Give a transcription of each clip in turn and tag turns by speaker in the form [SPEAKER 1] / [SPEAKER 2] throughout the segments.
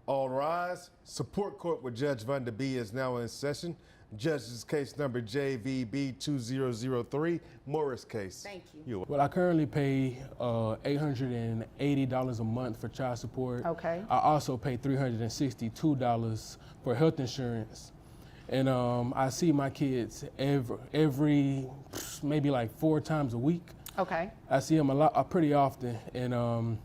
[SPEAKER 1] All rise. Support court with Judge Vanda B is now in session. Judge's case number JVB 2003, Morris case.
[SPEAKER 2] Thank you.
[SPEAKER 3] Well, I currently pay $880 a month for child support.
[SPEAKER 2] Okay.
[SPEAKER 3] I also pay $362 for health insurance. And I see my kids every maybe like 4 times a week.
[SPEAKER 2] Okay.
[SPEAKER 3] I see them pretty often, and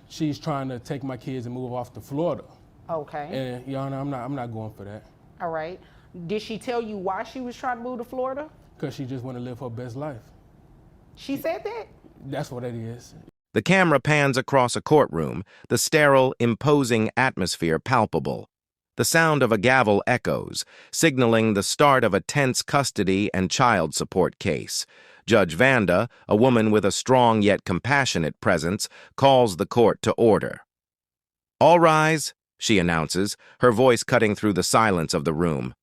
[SPEAKER 3] she's trying to take my kids and move off to Florida.
[SPEAKER 2] Okay.
[SPEAKER 3] And Your Honor, I'm not going for that.
[SPEAKER 2] All right. Did she tell you why she was trying to move to Florida?
[SPEAKER 3] Because she just want to live her best life.
[SPEAKER 2] She said that?
[SPEAKER 3] That's what it is.
[SPEAKER 4] The camera pans across a courtroom, the sterile, imposing atmosphere palpable. The sound of a gavel echoes, signaling the start of a tense custody and child support case. Judge Vanda, a woman with a strong yet compassionate presence, calls the court to order. "All rise," she announces, her voice cutting through the silence of the room.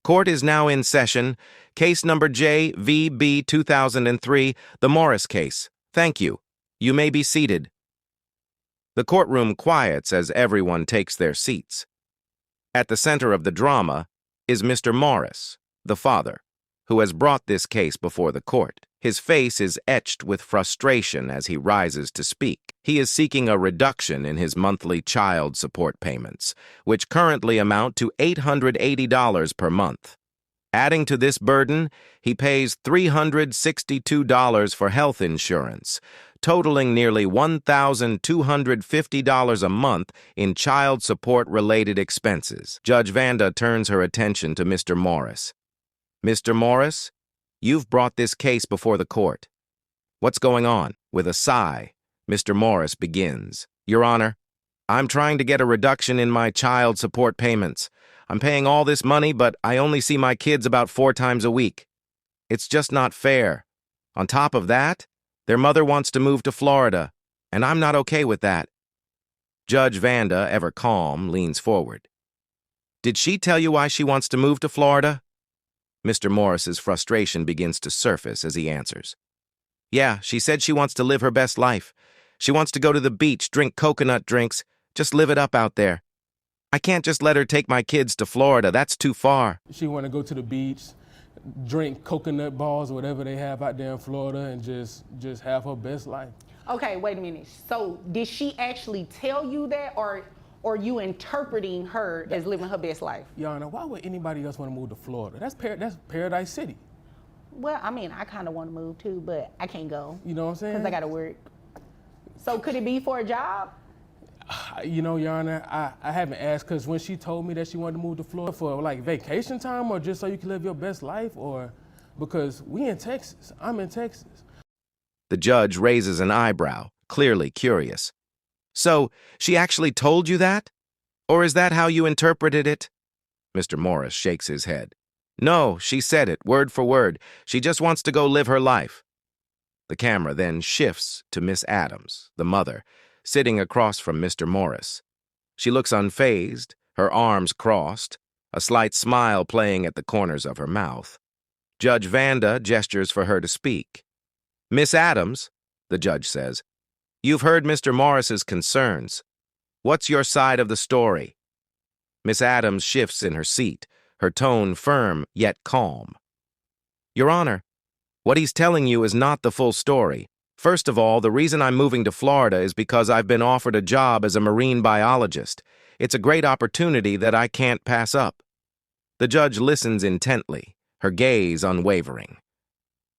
[SPEAKER 4] "Court is now in session. Case number JVB 2003, the Morris case. Thank you. You may be seated." The courtroom quiets as everyone takes their seats. At the center of the drama is Mr. Morris, the father, who has brought this case before the court. His face is etched with frustration as he rises to speak. He is seeking a reduction in his monthly child support payments, which currently amount to $880 per month. Adding to this burden, he pays $362 for health insurance, totaling nearly $1,250 a month in child support-related expenses. Judge Vanda turns her attention to Mr. Morris. "Mr. Morris, you've brought this case before the court. What's going on?" With a sigh, Mr. Morris begins. "Your Honor, I'm trying to get a reduction in my child support payments. I'm paying all this money, but I only see my kids about 4 times a week. It's just not fair. On top of that, their mother wants to move to Florida, and I'm not okay with that." Judge Vanda, ever calm, leans forward. "Did she tell you why she wants to move to Florida?" Mr. Morris's frustration begins to surface as he answers. "Yeah, she said she wants to live her best life. She wants to go to the beach, drink coconut drinks, just live it up out there. I can't just let her take my kids to Florida. That's too far."
[SPEAKER 3] She want to go to the beach, drink coconut balls or whatever they have out there in Florida, and just have her best life.
[SPEAKER 2] Okay, wait a minute. So did she actually tell you that, or you interpreting her as living her best life?
[SPEAKER 3] Your Honor, why would anybody else want to move to Florida? That's Paradise City.
[SPEAKER 2] Well, I mean, I kind of want to move too, but I can't go.
[SPEAKER 3] You know what I'm saying?
[SPEAKER 2] Because I got to work. So could it be for a job?
[SPEAKER 3] You know, Your Honor, I haven't asked, because when she told me that she wanted to move to Florida for like vacation time, or just so you can live your best life, or because we in Texas, I'm in Texas.
[SPEAKER 4] The judge raises an eyebrow, clearly curious. "So, she actually told you that? Or is that how you interpreted it?" Mr. Morris shakes his head. "No, she said it, word for word. She just wants to go live her life." The camera then shifts to Miss Adams, the mother, sitting across from Mr. Morris. She looks unfazed, her arms crossed, a slight smile playing at the corners of her mouth. Judge Vanda gestures for her to speak. "Miss Adams," the judge says, "you've heard Mr. Morris's concerns. What's your side of the story?" Miss Adams shifts in her seat, her tone firm yet calm. "Your Honor, what he's telling you is not the full story. First of all, the reason I'm moving to Florida is because I've been offered a job as a marine biologist. It's a great opportunity that I can't pass up." The judge listens intently, her gaze unwavering.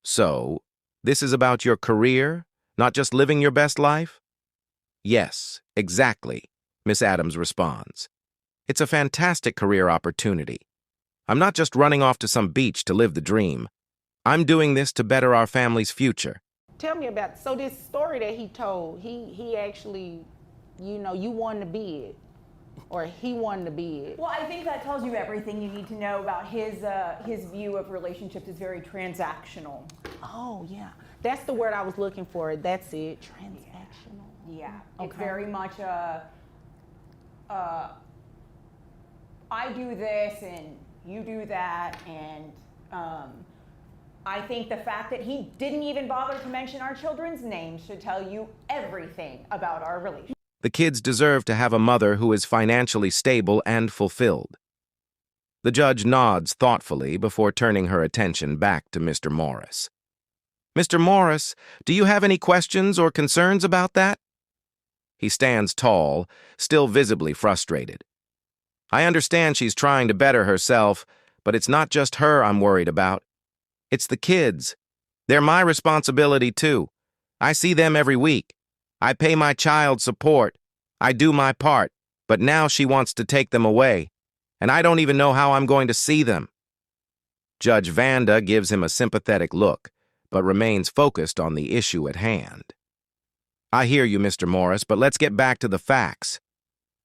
[SPEAKER 4] "So, this is about your career, not just living your best life?" "Yes, exactly," Miss Adams responds. "It's a fantastic career opportunity. I'm not just running off to some beach to live the dream. I'm doing this to better our family's future."
[SPEAKER 2] Tell me about, so this story that he told, he actually, you know, you wanted to be it, or he wanted to be it.
[SPEAKER 5] Well, I think that tells you everything you need to know about his view of relationships is very transactional.
[SPEAKER 2] Oh, yeah. That's the word I was looking for. That's it. Transactional.
[SPEAKER 5] Yeah. It's
[SPEAKER 2] Okay.
[SPEAKER 5] very much I do this and you do that, and I think the fact that he didn't even bother to mention our children's names should tell you everything about our relationship.
[SPEAKER 4] The kids deserve to have a mother who is financially stable and fulfilled. The judge nods thoughtfully before turning her attention back to Mr. Morris. Mr. Morris, do you have any questions or concerns about that? He stands tall, still visibly frustrated. I understand she's trying to better herself, but it's not just her I'm worried about. It's the kids. They're my responsibility too. I see them every week. I pay my child support. I do my part, but now she wants to take them away, and I don't even know how I'm going to see them. Judge Vanda gives him a sympathetic look, but remains focused on the issue at hand. I hear you, Mr. Morris, but let's get back to the facts.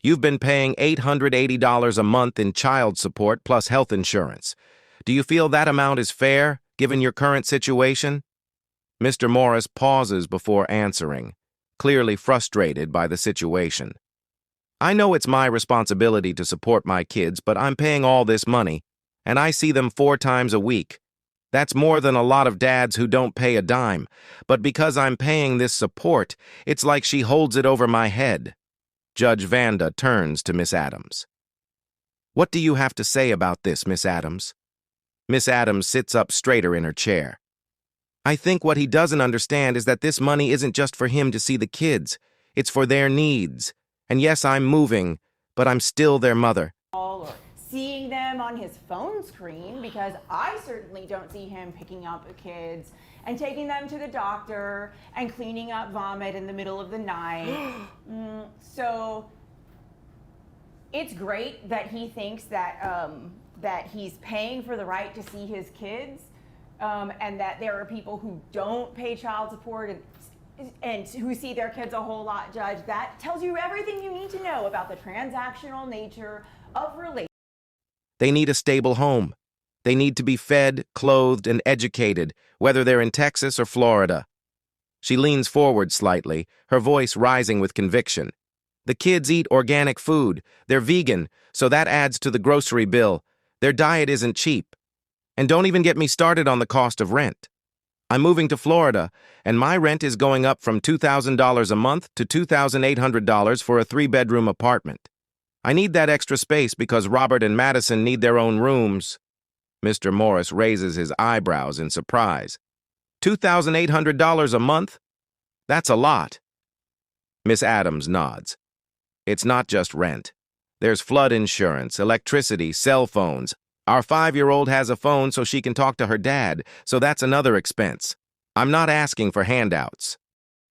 [SPEAKER 4] You've been paying $880 a month in child support plus health insurance. Do you feel that amount is fair, given your current situation? Mr. Morris pauses before answering, clearly frustrated by the situation. I know it's my responsibility to support my kids, but I'm paying all this money, and I see them 4 times a week. That's more than a lot of dads who don't pay a dime, but because I'm paying this support, it's like she holds it over my head. Judge Vanda turns to Miss Adams. What do you have to say about this, Miss Adams? Miss Adams sits up straighter in her chair. I think what he doesn't understand is that this money isn't just for him to see the kids. It's for their needs. And yes, I'm moving, but I'm still their mother.
[SPEAKER 5] Or seeing them on his phone screen, because I certainly don't see him picking up the kids and taking them to the doctor and cleaning up vomit in the middle of the night. So it's great that he thinks that that he's paying for the right to see his kids, and that there are people who don't pay child support and who see their kids a whole lot, Judge. That tells you everything you need to know about the transactional nature of relationships.
[SPEAKER 4] They need a stable home. They need to be fed, clothed, and educated, whether they're in Texas or Florida. She leans forward slightly, her voice rising with conviction. The kids eat organic food. They're vegan, so that adds to the grocery bill. Their diet isn't cheap. And don't even get me started on the cost of rent. I'm moving to Florida, and my rent is going up from $2,000 a month to $2,800 for a 3-bedroom apartment. I need that extra space because Robert and Madison need their own rooms. Mr. Morris raises his eyebrows in surprise. $2,800 a month? That's a lot. Miss Adams nods. It's not just rent. There's flood insurance, electricity, cell phones. Our 5-year-old has a phone so she can talk to her dad, so that's another expense. I'm not asking for handouts.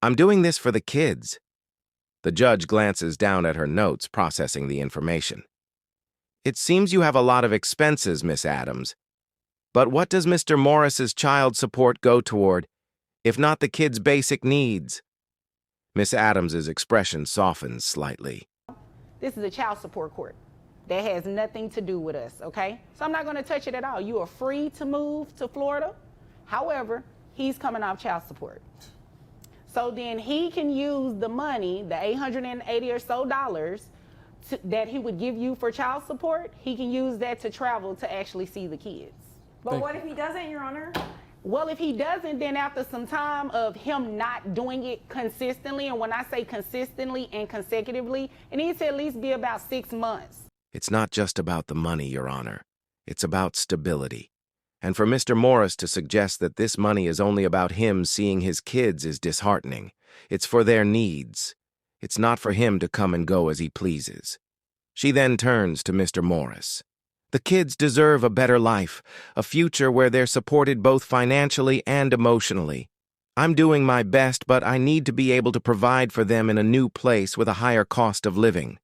[SPEAKER 4] I'm doing this for the kids. The judge glances down at her notes, processing the information. It seems you have a lot of expenses, Miss Adams. But what does Mr. Morris's child support go toward, if not the kids' basic needs? Miss Adams's expression softens slightly.
[SPEAKER 2] This is a child support court. That has nothing to do with us, okay? So I'm not going to touch it at all. You are free to move to Florida. However, he's coming off child support. So then he can use the money, the $880 or so that he would give you for child support. He can use that to travel to actually see the kids.
[SPEAKER 5] But what if he doesn't, Your Honor?
[SPEAKER 2] Well, if he doesn't, then after some time of him not doing it consistently, and when I say consistently and consecutively, it needs to at least be about 6 months.
[SPEAKER 4] It's not just about the money, Your Honor. It's about stability. And for Mr. Morris to suggest that this money is only about him seeing his kids is disheartening. It's for their needs. It's not for him to come and go as he pleases. She then turns to Mr. Morris. The kids deserve a better life, a future where they're supported both financially and emotionally. I'm doing my best, but I need to be able to provide for them in a new place with a higher cost of living.